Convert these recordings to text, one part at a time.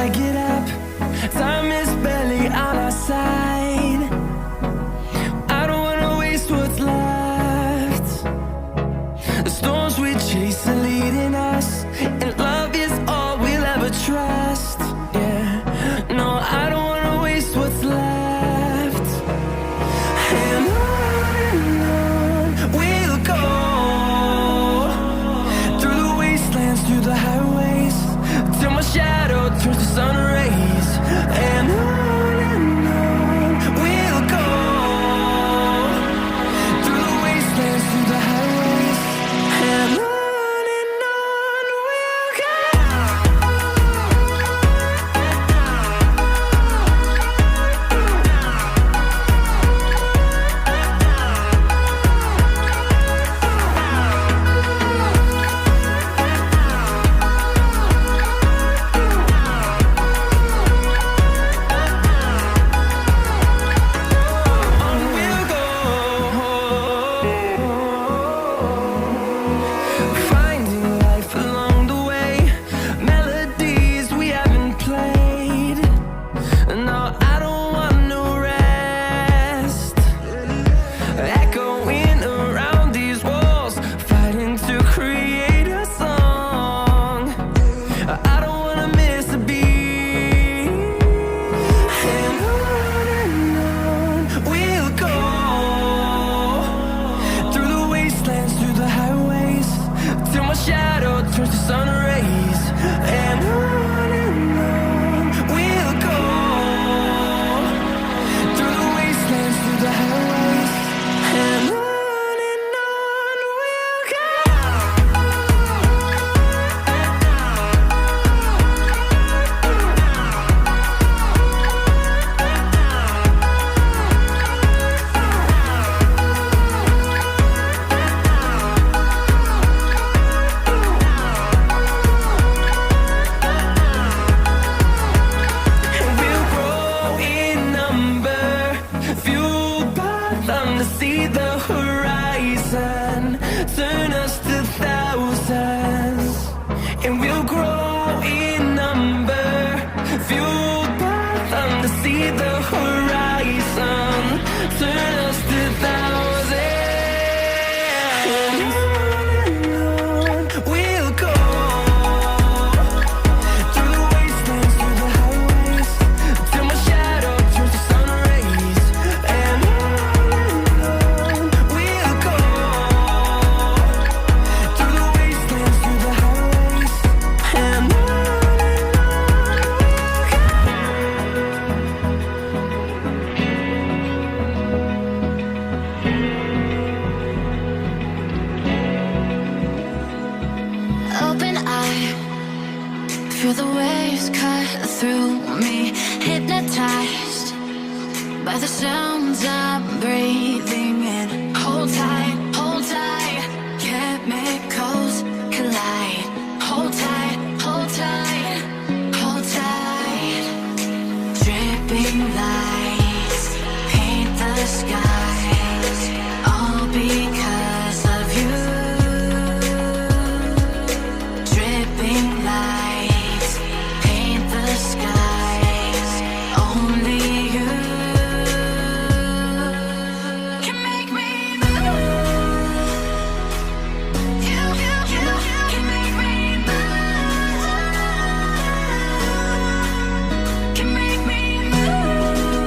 I get up, time is barely on our side. I don't wanna waste what's left. The storms we chase are leading us, and love is all we'll ever trust. Yeah, no, I don't wanna waste what's left. And on we'll go, through the wastelands, through the highways, till my shadow turns to sun rays. And on we'll go, through the wastelands, through the highways, and on we'll go. Finding life along the way, melodies we haven't played. No, I don't want no rest. Echoing around these walls, fighting to create a song. I don't wanna miss a beat. And on we'll go, through the wastelands, through the highways, till my shadow turns to sun rays. And on we'll go, through the wastelands, through the highways, and on we'll go. We'll grow in number, fueled by them to see the horizon, turn us to thousands. And we'll grow in number, fueled by them to see the horizon, turn us to thousands. And on we'll go, through the wastelands, through the highways, till my shadow turns to sun rays. And on we'll go, through the wastelands, through the highways, and on we'll go. Open eye, feel the waves cut through me, hypnotized by the sounds I'm breathing in. Hold tight, chemicals collide. Hold tight, hold tight, hold tight. Dripping lights paint the skies, all because of you. Dripping lights paint the skies, only you can make me move. You can make me move. Can make me move.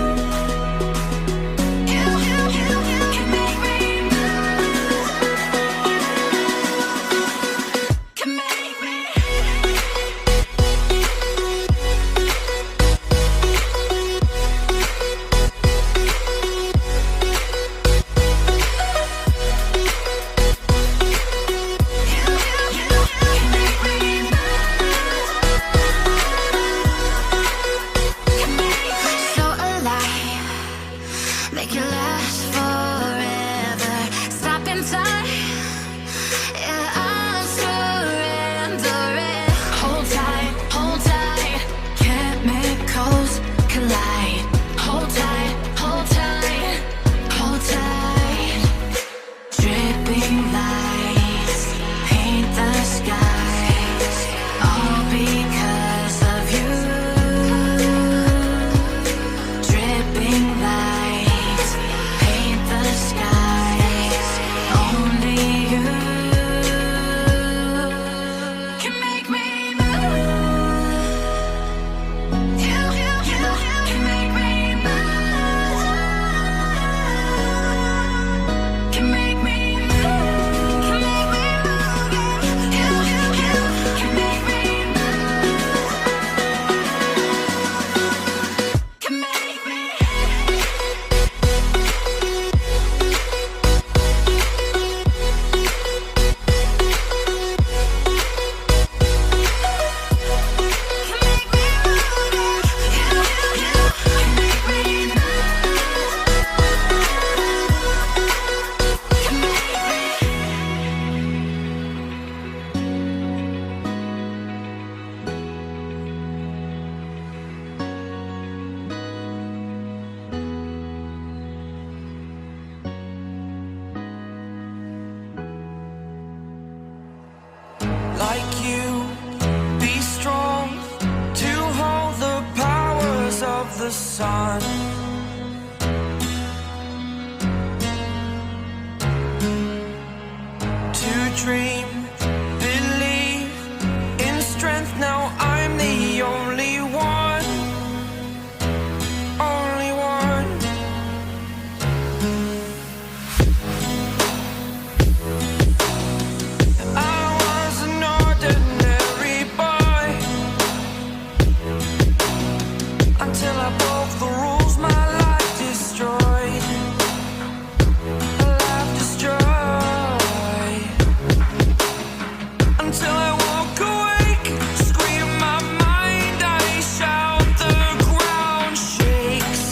the sun. To dream, believe in strength. Now I'm the only one, only one. I was an ordinary boy until I broke the rules. My life destroyed, a life destroyed. Until I walk awake, scream my mind, I shout, the ground shakes.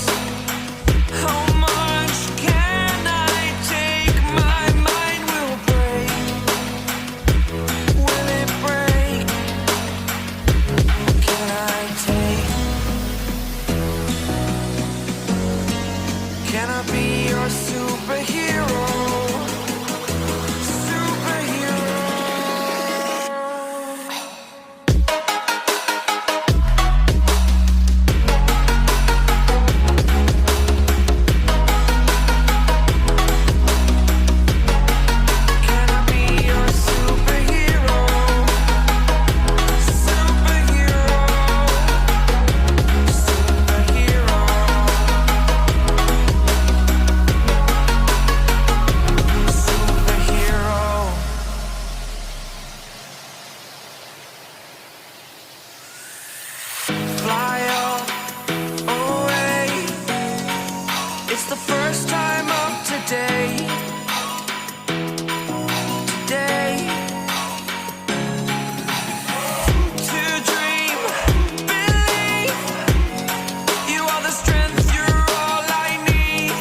How much can I take? My mind will break. Will it break? Can I take? Can I be your superhero? Superhero. Can I be your superhero? Superhero. Superhero. Superhero. Fly away. It's the first time of today. Today. To dream, believe. You are the strength, you're all I need.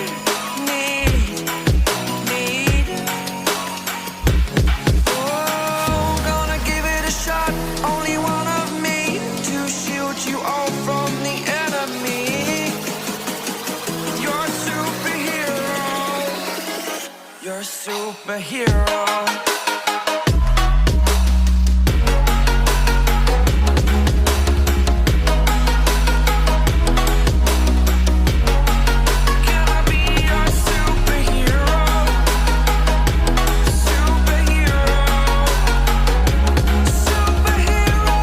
Oh, gonna give it a shot. Only one of me to shield you all from the enemy. You're a superhero. You're a superhero. Can I be your superhero? Superhero. Superhero.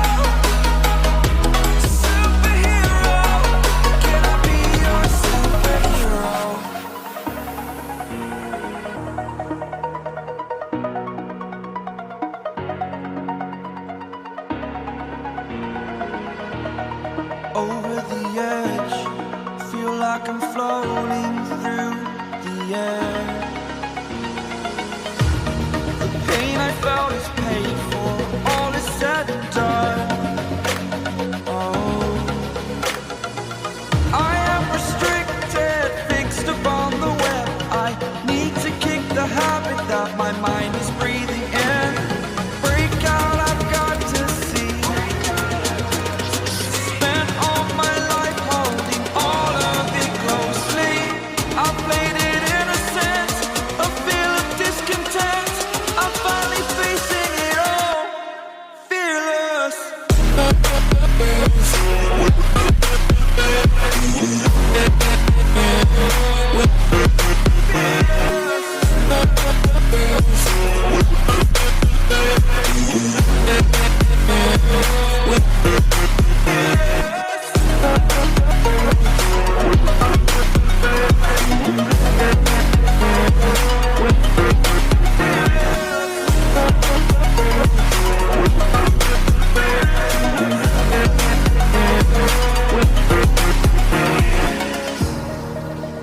Superhero. Can I be your superhero? Over the edge, feel like I'm floating through the air. The pain I felt is paid for, all is said and done. Oh, I am restricted, fixed upon the web. I need to kick the habit that my mind is breathing in. Break out, I've got to see. Spent all my life holding all of it closely. I played it innocent, a feel of discontent. I'm finally facing it all, fearless.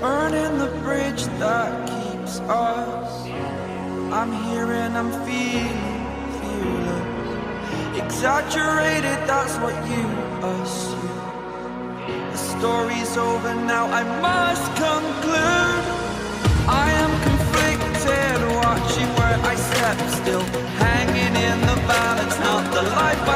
Burning the bridge that keeps us. I'm here and I'm feeling fearless. Exaggerated, that's what you assume. The story's over now, I must conclude. I am conflicted, watching where I step still, hanging in the balance, not the life I